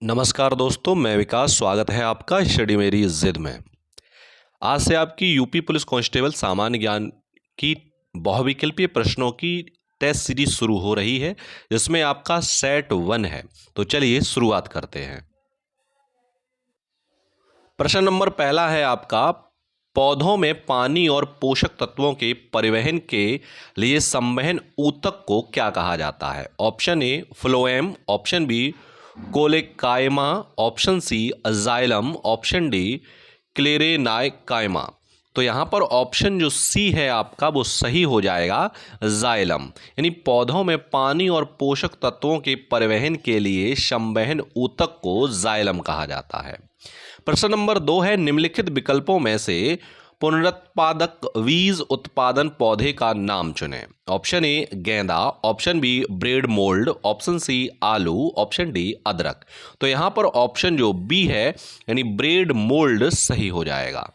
नमस्कार दोस्तों, मैं विकास। स्वागत है आपका स्टडी मेरी जिद में। आज से आपकी यूपी पुलिस कांस्टेबल सामान्य ज्ञान की बहुविकल्पीय प्रश्नों की टेस्ट सीरीज शुरू हो रही है, जिसमें आपका सेट 1 है। तो चलिए शुरुआत करते हैं। प्रश्न नंबर पहला है आपका, पौधों में पानी और पोषक तत्वों के परिवहन के लिए संवहन ऊतक को क्या कहा जाता है? Option A phloem, option B collenchyma, option C xylem, option D sclerenchyma. तो यहाँ पर ऑप्शन जो सी है आपका वो सही हो जाएगा, जाइलम। यानी पौधों में पानी और पोषक तत्वों के परिवहन के लिए संवहन ऊतक को जाइलम कहा जाता है। प्रश्न नंबर 2 है, निम्नलिखित विकल्पों में से पुनरुत्पादक बीज उत्पादन पौधे का नाम चुनें। ऑप्शन ए गेंदा, option B bread mould, option C आलू, ऑप्शन डी अदरक। तो यहाँ पर ऑप्शन जो बी है यानी ब्रेड मोल्ड सही हो जाएगा।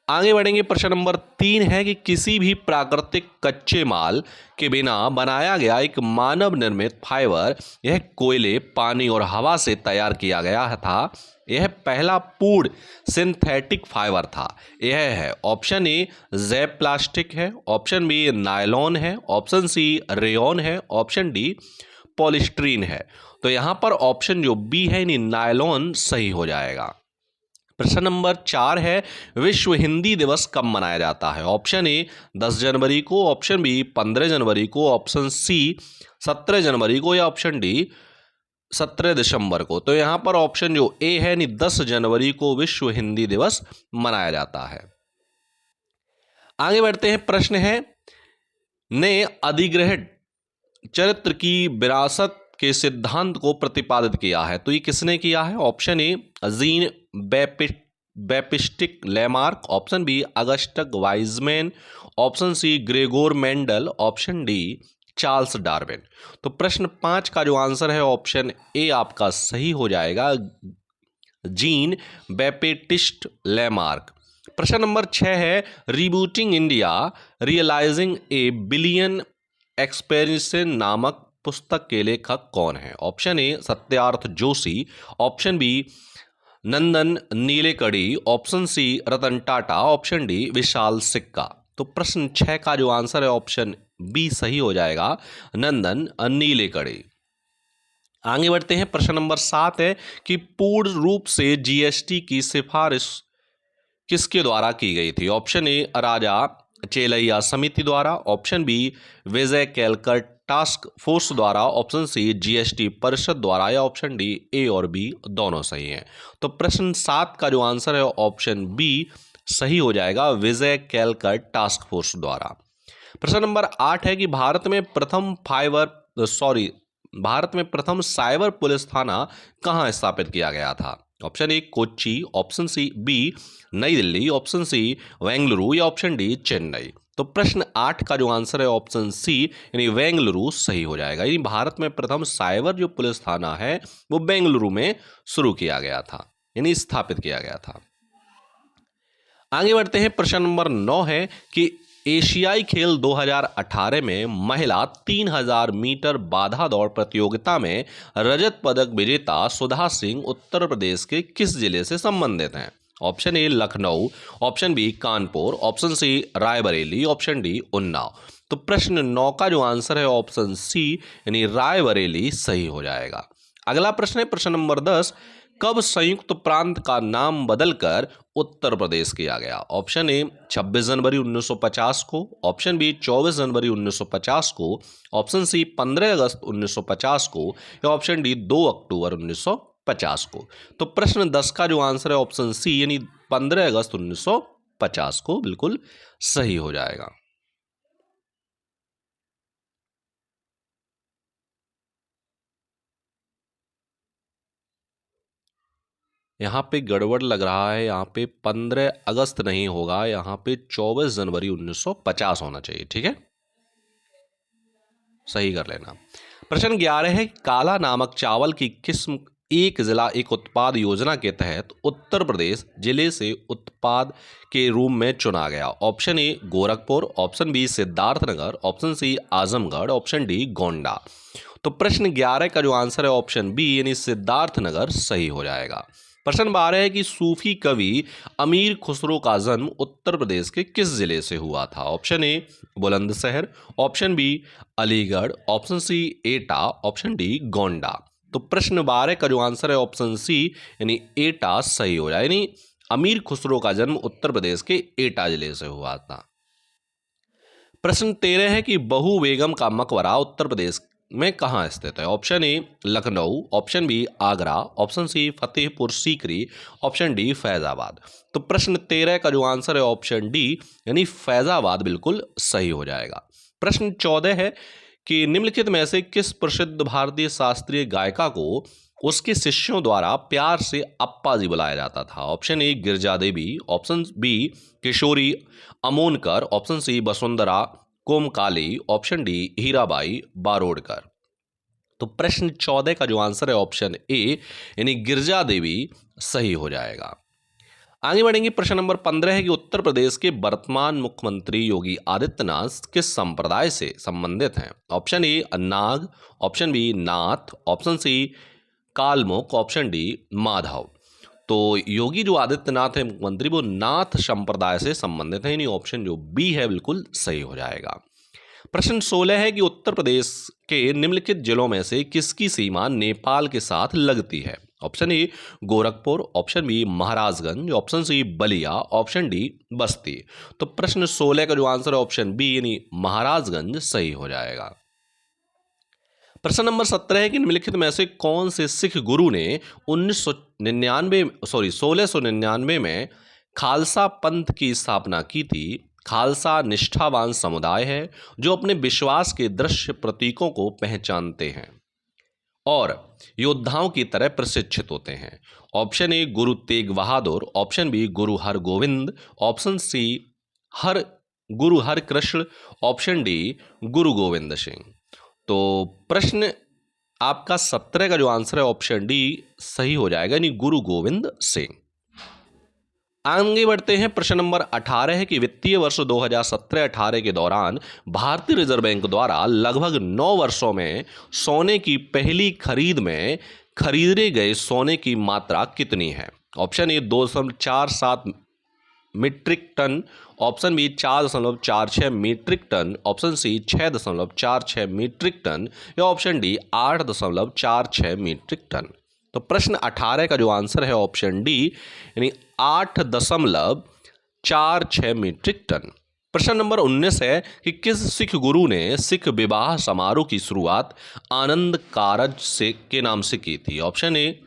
आगे बढ़ेंगे। प्रश्न नंबर 3 है कि किसी भी प्राकृतिक कच्चे माल के बिना बनाया गया एक मानव निर्मित फाइबर, यह कोयले, पानी और हवा से तैयार किया गया था। यह पहला पूर्ण सिंथेटिक फाइबर था। यह है ऑप्शन ए जैप प्लास्टिक है, ऑप्शन बी नायलॉन है, ऑप्शन सी रेयॉन है, ऑप्शन डी पॉलिस्ट्रीन है। तो यहाँ पर ऑप्शन जो बी है यानी नायलॉन सही हो जाएगा। प्रश्न नंबर 4 है, विश्व हिंदी दिवस कब मनाया जाता है? ऑप्शन ए 10 जनवरी को, ऑप्शन बी 15 जनवरी को, ऑप्शन सी 17 जनवरी को, या ऑप्शन डी 17 दिसंबर को। तो यहाँ पर ऑप्शन जो ए है यानी 10 जनवरी को विश्व हिंदी दिवस मनाया जाता है। आगे बढ़ते हैं। प्रश्न है, ने अधिग्रहण चरित्र की विरासत के सिद्धांत को प्रतिपादित किया है। तो ये किसने किया है? Option A Jean Baptiste Lamarck, option B Augustus Weismann, option C Gregor Mendel, option D Charles Darwin. तो प्रश्न 5 का जो आंसर है ऑप्शन ए आपका सही हो जाएगा, जीन बैप्टिस्ट लेमार्क। प्रश्न नंबर 6 है, rebooting India realising a billion experience नामक पुस्तक के लेखक कौन है? Option A Satyarth Joshi, option B Nandan Nilekani, option C Ratan Tata, option D Vishal Sikka. तो प्रश्न 6 का जो आंसर है ऑप्शन बी सही हो जाएगा, नंदन नीलेकड़ी। आगे बढ़ते हैं। प्रश्न नंबर 7 है कि पूर्ण रूप से जीएसटी की सिफारिश किसके द्वारा की गई थी? ऑप्शन ए राजा चेलैया समिति द्वारा, ऑप्शन बी विजय केलकर टास्क फोर्स द्वारा, ऑप्शन सी जीएसटी परिषद द्वारा, या ऑप्शन डी ए और बी दोनों सही हैं। तो प्रश्न 7 का जो आंसर है ऑप्शन बी सही हो जाएगा, विजय केलकर टास्क फोर्स द्वारा। प्रश्न नंबर 8 है कि भारत में प्रथम साइबर पुलिस थाना कहाँ स्थापित किया गया था? Option A Kochi, option C B New Delhi, option C Bengaluru, या ऑप्शन डी चेन्नई। तो प्रश्न 8 का जो आंसर है ऑप्शन सी यानी बेंगलुरु सही हो जाएगा। यानी भारत में प्रथम साइबर जो पुलिस थाना है वो बेंगलुरु में शुरू किया गया था, यानी स्थापित किया गया था। आगे बढ़ते हैं। प्रश्न नंबर 9 है कि एशियाई खेल 2018 में महिला 3000 मीटर बाधा दौड़ प्रतियोगिता में रजत पदक विजेता सुधा सिंह उत्तर प्रदेश के किस जिले से संबंधित हैं? Option A Lucknow, option B Kanpur, option C Raebareli, option D Unnao. तो प्रश्न 9 का जो आंसर है ऑप्शन सी यानी रायबरेली सही हो जाएगा। अगला प्रश्न है प्रश्न नंबर 10, कब संयुक्त प्रांत का नाम बदलकर उत्तर प्रदेश किया गया? ऑप्शन ए 26 जनवरी 1950 को, ऑप्शन बी 24 जनवरी 1950 को, ऑप्शन सी 15 अगस्त 1950 को, या ऑप्शन डी 2 अक्टूबर 1950 को। तो प्रश्न 10 का जो आंसर है ऑप्शन सी यानी 15 अगस्त 1950 को बिल्कुल सही हो जाएगा। यहाँ पे गड़बड़ लग रहा है, यहाँ पे 15 अगस्त नहीं होगा, यहाँ पे 24 जनवरी 1950 होना चाहिए। ठीक है, सही कर लेना। प्रश्न 11 है, काला नामक चावल की किस्म एक जिला एक उत्पाद योजना के तहत उत्तर प्रदेश जिले से उत्पाद के रूप में चुना गया। Option A Gorakhpur, option B Siddharthnagar, option C Azamgarh, option D Gonda. तो प्रश्न 11 का जो आंसर है ऑप्शन बी यानी सिद्धार्थनगर सही हो जाएगा। प्रश्न 12 है कि सूफी कवि अमीर खुसरो का जन्म उत्तर प्रदेश के किस जिले से हुआ था? Option A Bulandshahr, option B Aligarh, option C Etah, option D Gonda. तो प्रश्न 12 का जो आंसर है ऑप्शन सी यानी एटा सही हो जाए, यानी अमीर खुसरो का जन्म उत्तर प्रदेश के एटा जिले से हुआ था। प्रश्न 13 है कि बहू बेगम का मकबरा उत्तर प्रदेश में कहाँ स्थित है? Option A Lucknow, option B Agra, option C Fatehpur Sikri, option D Faizabad. तो प्रश्न 13 का जो आंसर है ऑप्शन डी यानी फैजाबाद बिल्कुल सही हो जाएगा। प्रश्न 14 है कि निम्नलिखित में से किस प्रसिद्ध भारतीय शास्त्रीय गायिका को उसके शिष्यों द्वारा प्यार से अप्पा जी बुलाया जाता था? Option A Girija Devi, option B Kishori Amonkar, option C Vasundhara Komkali, option D Hirabai Barodekar. तो प्रश्न 14 का जो आंसर है ऑप्शन ए यानी गिरजा देवी सही हो जाएगा। आगे बढ़ेंगे। प्रश्न नंबर 15 है कि उत्तर प्रदेश के वर्तमान मुख्यमंत्री योगी आदित्यनाथ किस संप्रदाय से संबंधित हैं? Option A Nag, option B Nath, option C Kalamukh, option D Madhav. तो योगी जो आदित्यनाथ है मुख्यमंत्री वो नाथ संप्रदाय से संबंधित है, यानी ऑप्शन जो बी है बिल्कुल सही हो जाएगा। प्रश्न 16 है कि उत्तर प्रदेश के निम्नलिखित जिलों में से किसकी सीमा नेपाल के साथ लगती है? Option A Gorakhpur, option B Maharajganj, option C Ballia, option D Basti. तो प्रश्न 16 का जो आंसर है ऑप्शन बी यानी महाराजगंज सही हो जाएगा। प्रश्न नंबर 17 है कि निम्नलिखित में से कौन से सिख गुरु ने 1699 में खालसा पंथ की स्थापना की थी? खालसा निष्ठावान समुदाय है जो अपने विश्वास के दृश्य प्रतीकों को पहचानते हैं और योद्धाओं की तरह प्रशिक्षित होते हैं। ऑप्शन ए गुरु तेग बहादुर, ऑप्शन बी गुरु हरगोविंद, ऑप्शन सी गुरु हरकृष्ण, ऑप्शन डी गुरु गोविंद सिंह। तो प्रश्न आपका 17 का जो आंसर है ऑप्शन डी सही हो जाएगा, यानी गुरु गोविंद सिंह। आगे बढ़ते हैं। प्रश्न नंबर 18 है कि वित्तीय वर्ष 2017-18 के दौरान भारतीय रिजर्व बैंक द्वारा लगभग 9 वर्षों में सोने की पहली खरीद में खरीदे गए सोने की मात्रा कितनी है? Option A 2.47 metric ton, option B 4.46 metric ton, option C 6.46 metric ton या ऑप्शन डी 8.46 मीट्रिक टन। तो प्रश्न 18 का जो आंसर है ऑप्शन डी यानी 8.46 मीट्रिक टन। प्रश्न नंबर 19 है कि किस सिख गुरु ने सिख विवाह समारोह की शुरुआत आनंद कारज से के नाम से की थी? ऑप्शन ए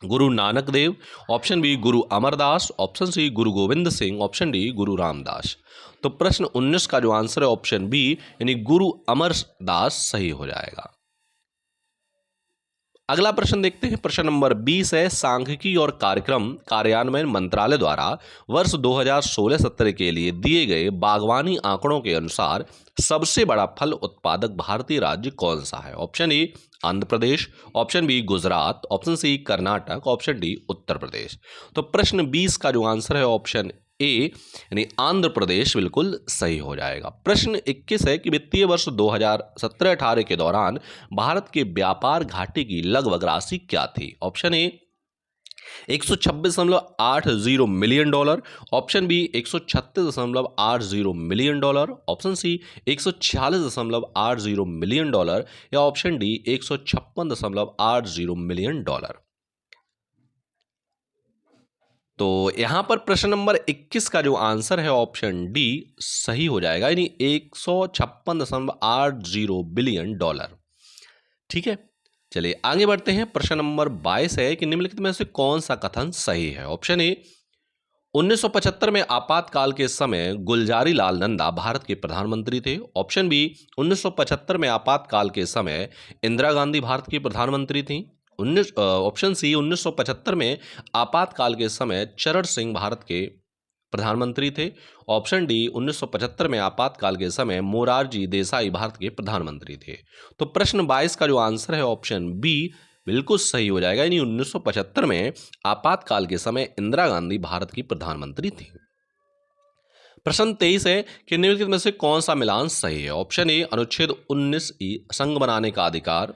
गुरु नानक देव, ऑप्शन बी गुरु अमरदास, ऑप्शन सी गुरु गोविंद सिंह, ऑप्शन डी गुरु रामदास। तो प्रश्न 19 का जो आंसर है ऑप्शन बी यानी गुरु अमरदास सही हो जाएगा। अगला प्रश्न देखते हैं। प्रश्न नंबर 20 है सांख्यिकी और कार्यक्रम कार्यान्वयन मंत्रालय द्वारा वर्ष 2016-17 के लिए दिए गए बागवानी आंकड़ों के अनुसार सबसे बड़ा फल उत्पादक भारतीय राज्य कौन सा है? Option A Andhra Pradesh, option B Gujarat, option C Karnataka, option D Uttar Pradesh. तो प्रश्न 20 का जो आंसर है ऑप्शन ए यानी आंध्र प्रदेश बिल्कुल सही हो जाएगा। प्रश्न 21 है कि वित्तीय वर्ष 2017-18 के दौरान भारत के व्यापार घाटे की लगभग राशि क्या थी? Option A 126.80 million dollar, option B 136.80 million dollar, option C 146.80 million dollar या ऑप्शन डी 156.80 मिलियन डॉलर। तो यहां पर प्रश्न नंबर 21 का जो आंसर है ऑप्शन डी सही हो जाएगा, यानी 156.80 बिलियन डॉलर। ठीक है, चलिए आगे बढ़ते हैं। प्रश्न नंबर 22 है कि निम्नलिखित में से कौन सा कथन सही है? ऑप्शन ए 1975 में आपातकाल के समय गुलजारी लाल नंदा भारत के प्रधानमंत्री थे, ऑप्शन बी 1975 में आपातकाल के समय इंदिरा गांधी भारत की प्रधानमंत्री थी, ऑप्शन सी 1975 में आपातकाल के समय चरण सिंह भारत के प्रधानमंत्री थे, ऑप्शन डी 1975 में आपातकाल के समय मोरारजी देसाई भारत के प्रधानमंत्री थे। तो प्रश्न 22 का जो आंसर है ऑप्शन बी बिल्कुल सही हो जाएगा, यानी 1975 में आपातकाल के समय इंदिरा गांधी भारत की प्रधानमंत्री थी। प्रश्न 23 है कि निम्नलिखित में से कौन सा मिलान सही है? ऑप्शन ए अनुच्छेद 19 संघ बनाने का अधिकार,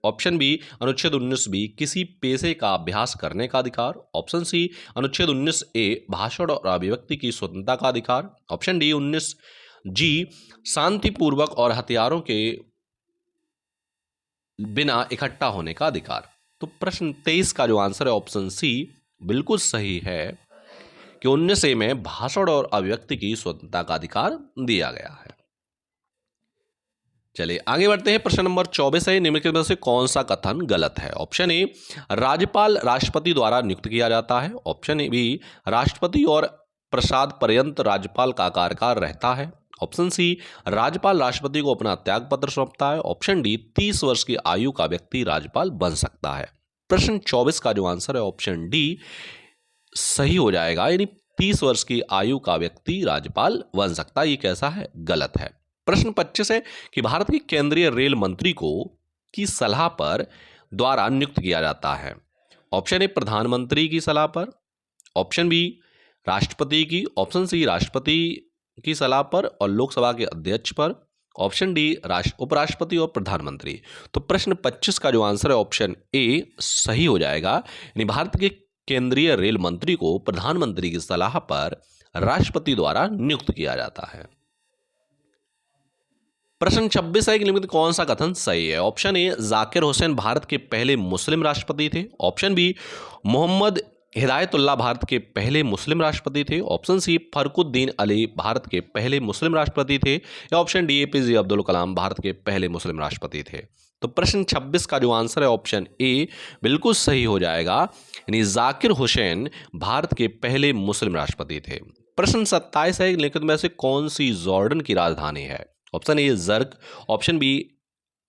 ऑप्शन बी अनुच्छेद 19 बी किसी पेशे का अभ्यास करने का अधिकार, ऑप्शन सी अनुच्छेद 19 ए भाषण और अभिव्यक्ति की स्वतंत्रता का अधिकार, ऑप्शन डी 19 जी शांतिपूर्वक और हथियारों के बिना इकट्ठा होने का अधिकार। तो प्रश्न 23 का जो आंसर है ऑप्शन सी बिल्कुल सही है कि 19 ए में भाषण और अभिव्यक्ति की स्वतंत्रता का अधिकार दिया गया है। चलिए आगे बढ़ते हैं। प्रश्न नंबर 24 है, निम्नलिखित में से कौन सा कथन गलत है? ऑप्शन ए राज्यपाल राष्ट्रपति द्वारा नियुक्त किया जाता है, ऑप्शन ए बी राष्ट्रपति और प्रसाद पर्यंत राज्यपाल का कार्यकाल रहता है, ऑप्शन सी राज्यपाल राष्ट्रपति को अपना त्याग पत्र सौंपता है, ऑप्शन डी 30 वर्ष की आयु का व्यक्ति राज्यपाल बन सकता है। प्रश्न 24 का जो आंसर है ऑप्शन डी सही हो जाएगा, यानी 30 वर्ष की आयु का व्यक्ति राज्यपाल बन सकता है। ये कैसा है? गलत है। प्रश्न 25 है कि भारत के केंद्रीय रेल मंत्री को की सलाह पर द्वारा नियुक्त किया जाता है। ऑप्शन ए प्रधानमंत्री की सलाह पर, ऑप्शन बी राष्ट्रपति की, ऑप्शन सी राष्ट्रपति की सलाह पर और लोकसभा के अध्यक्ष पर, ऑप्शन डी उपराष्ट्रपति और प्रधानमंत्री। तो प्रश्न 25 का जो आंसर है ऑप्शन ए सही हो जाएगा, यानी भारत के केंद्रीय रेल मंत्री को प्रधानमंत्री की सलाह पर राष्ट्रपति द्वारा नियुक्त किया जाता है। प्रश्न 26 है कि निम्नलिखित कौन सा कथन सही है? ऑप्शन ए जाकिर हुसैन भारत के पहले मुस्लिम राष्ट्रपति थे, ऑप्शन बी मोहम्मद हिदायतुल्लाह भारत के पहले मुस्लिम राष्ट्रपति थे, ऑप्शन सी फरकुद्दीन अली भारत के पहले मुस्लिम राष्ट्रपति थे, या option D APJ Abdul Kalam Bharat के पहले मुस्लिम राष्ट्रपति थे। तो प्रश्न 26 का जो आंसर है ऑप्शन ए बिल्कुल सही हो जाएगा, यानी जाकिर हुसैन भारत के पहले मुस्लिम राष्ट्रपति थे। प्रश्न 27 है, निम्नलिखित में से कौन सी जॉर्डन की राजधानी है? Option A Zarqa, option B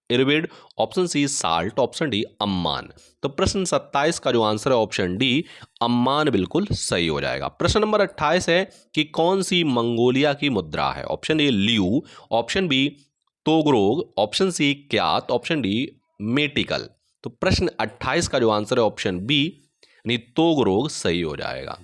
Irbid, option C Salt, option D Amman. तो प्रश्न 27 का जो आंसर है ऑप्शन डी अम्मान बिल्कुल सही हो जाएगा। प्रश्न नंबर 28 है कि कौन सी मंगोलिया की मुद्रा है? Option A leu, option B togrog, option C kyat, option D metical. तो प्रश्न 28 का जो आंसर है ऑप्शन बी यानी तोगरोग सही हो जाएगा।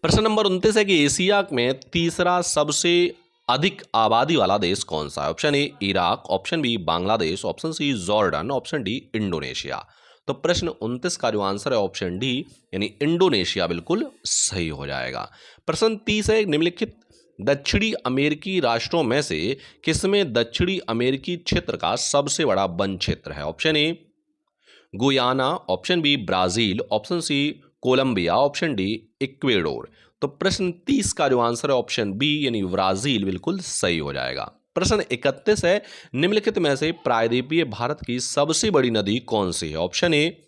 प्रश्न नंबर 29 है कि एशिया में तीसरा सबसे अधिक आबादी वाला देश कौन सा है? Option A Iraq, option B Bangladesh, option C Jordan, option D Indonesia. तो प्रश्न 29 का जो आंसर है ऑप्शन डी यानी इंडोनेशिया बिल्कुल सही हो जाएगा। प्रश्न 30 है निम्नलिखित दक्षिणी अमेरिकी राष्ट्रों में से किसमें दक्षिणी अमेरिकी क्षेत्र का सबसे बड़ा वन क्षेत्र है? Option A Guyana, option B Brazil, option C Colombia, option D Ecuador. तो प्रश्न 30 का जो आंसर है ऑप्शन बी यानी ब्राजील बिल्कुल सही हो जाएगा। प्रश्न 31 है निम्नलिखित में से प्रायद्वीपीय भारत की सबसे बड़ी नदी कौन सी है? Option A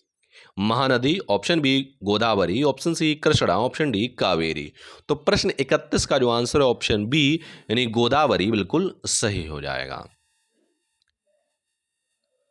Mahanadi, option B Godavari, option C Krishna, option D Kaveri. तो प्रश्न 31 का जो आंसर है ऑप्शन बी यानी गोदावरी बिल्कुल सही हो जाएगा।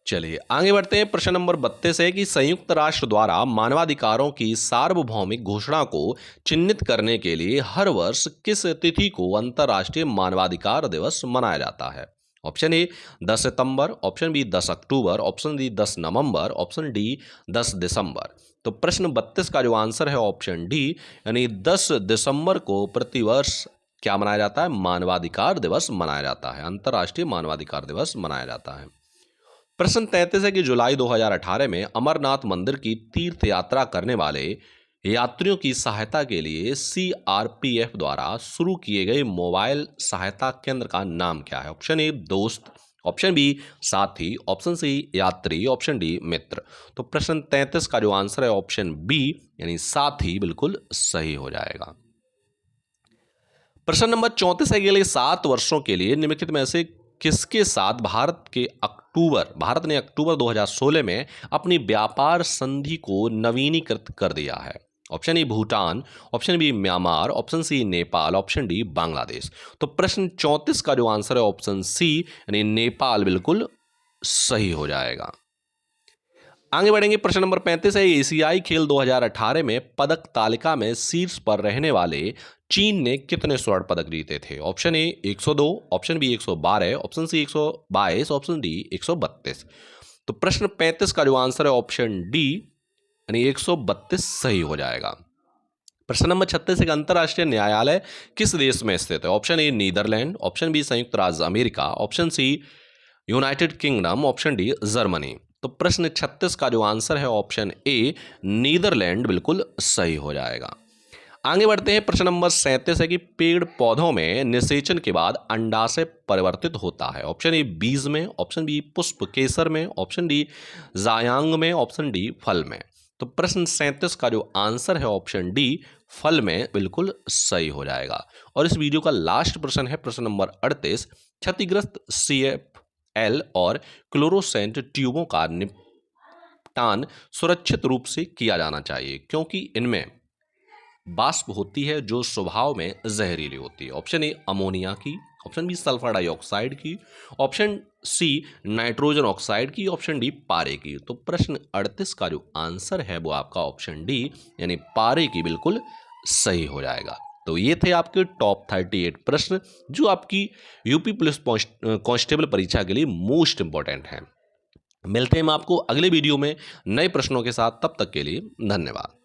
चलिए आगे बढ़ते हैं। प्रश्न नंबर 32 है कि संयुक्त राष्ट्र द्वारा मानवाधिकारों की सार्वभौमिक घोषणा को चिन्हित करने के लिए हर वर्ष किस तिथि को अंतर्राष्ट्रीय मानवाधिकार दिवस मनाया जाता है? ऑप्शन ए 10 सितंबर, ऑप्शन बी 10 अक्टूबर, ऑप्शन डी 10 नवंबर, ऑप्शन डी 10 दिसंबर। तो प्रश्न 32 का जो आंसर है ऑप्शन डी यानी 10 दिसंबर को प्रतिवर्ष क्या मनाया जाता है? मानवाधिकार दिवस मनाया जाता है, अंतर्राष्ट्रीय मानवाधिकार दिवस मनाया जाता है। प्रश्न 33 है कि जुलाई 2018 में अमरनाथ मंदिर की तीर्थ यात्रा करने वाले यात्रियों की सहायता के लिए सीआरपीएफ द्वारा शुरू किए गए मोबाइल सहायता केंद्र का नाम क्या है? ऑप्शन ए दोस्त, ऑप्शन बी साथी, ऑप्शन सी यात्री, ऑप्शन डी मित्र। तो प्रश्न 33 का जो आंसर है ऑप्शन बी यानी साथी बिल्कुल सही हो जाएगा। प्रश्न नंबर 34 है कि अगले 7 वर्षों के लिए निम्नलिखित में से किसके साथ भारत ने अक्टूबर 2016 में अपनी व्यापार संधि को नवीनीकृत कर दिया है? Option A Bhutan, option B Myanmar, option C Nepal, option D Bangladesh. तो प्रश्न 34 का जो आंसर है ऑप्शन सी यानी नेपाल बिल्कुल सही हो जाएगा। आगे बढ़ेंगे। प्रश्न नंबर 35 है एशियाई खेल 2018 में पदक तालिका में शीर्ष पर रहने वाले चीन ने कितने स्वर्ण पदक जीते थे? Option A 102, option B 112, option C 122, option D 132। तो प्रश्न 35 का जो आंसर है ऑप्शन डी यानी 132 सही हो जाएगा। प्रश्न नंबर 36 एक अंतर्राष्ट्रीय न्यायालय किस देश में स्थित है? Option A Netherlands, option B संयुक्त राज्य America, option C United Kingdom, option D Germany. तो प्रश्न 36 का जो आंसर है ऑप्शन ए नीदरलैंड बिल्कुल सही हो जाएगा। आगे बढ़ते हैं। प्रश्न नंबर 37 है कि पेड़ पौधों में निषेचन के बाद अंडाशय परिवर्तित होता है। ऑप्शन ए बीज में, ऑप्शन बी पुष्प केसर में, ऑप्शन डी जायांग में, ऑप्शन डी फल में। तो प्रश्न 37 का जो आंसर है ऑप्शन डी फल में बिल्कुल सही हो जाएगा। और इस वीडियो का लास्ट प्रश्न है प्रश्न नंबर 38, क्षतिग्रस्त CFL और क्लोरोसेंट ट्यूबों का निपटान सुरक्षित रूप से किया जाना चाहिए क्योंकि इनमें वाष्प होती है जो स्वभाव में जहरीली होती है। ऑप्शन ए अमोनिया की, ऑप्शन बी सल्फर डाइऑक्साइड की, ऑप्शन सी नाइट्रोजन ऑक्साइड की, ऑप्शन डी पारे की। तो प्रश्न 38 का जो आंसर है वो आपका ऑप्शन डी यानी पारे की बिल्कुल सही हो जाएगा। तो ये थे आपके टॉप 38 प्रश्न जो आपकी यूपी पुलिस कांस्टेबल परीक्षा के लिए मोस्ट इंपॉर्टेंट हैं। मिलते हैं हम आपको अगले वीडियो में नए प्रश्नों के साथ, तब तक के लिए धन्यवाद।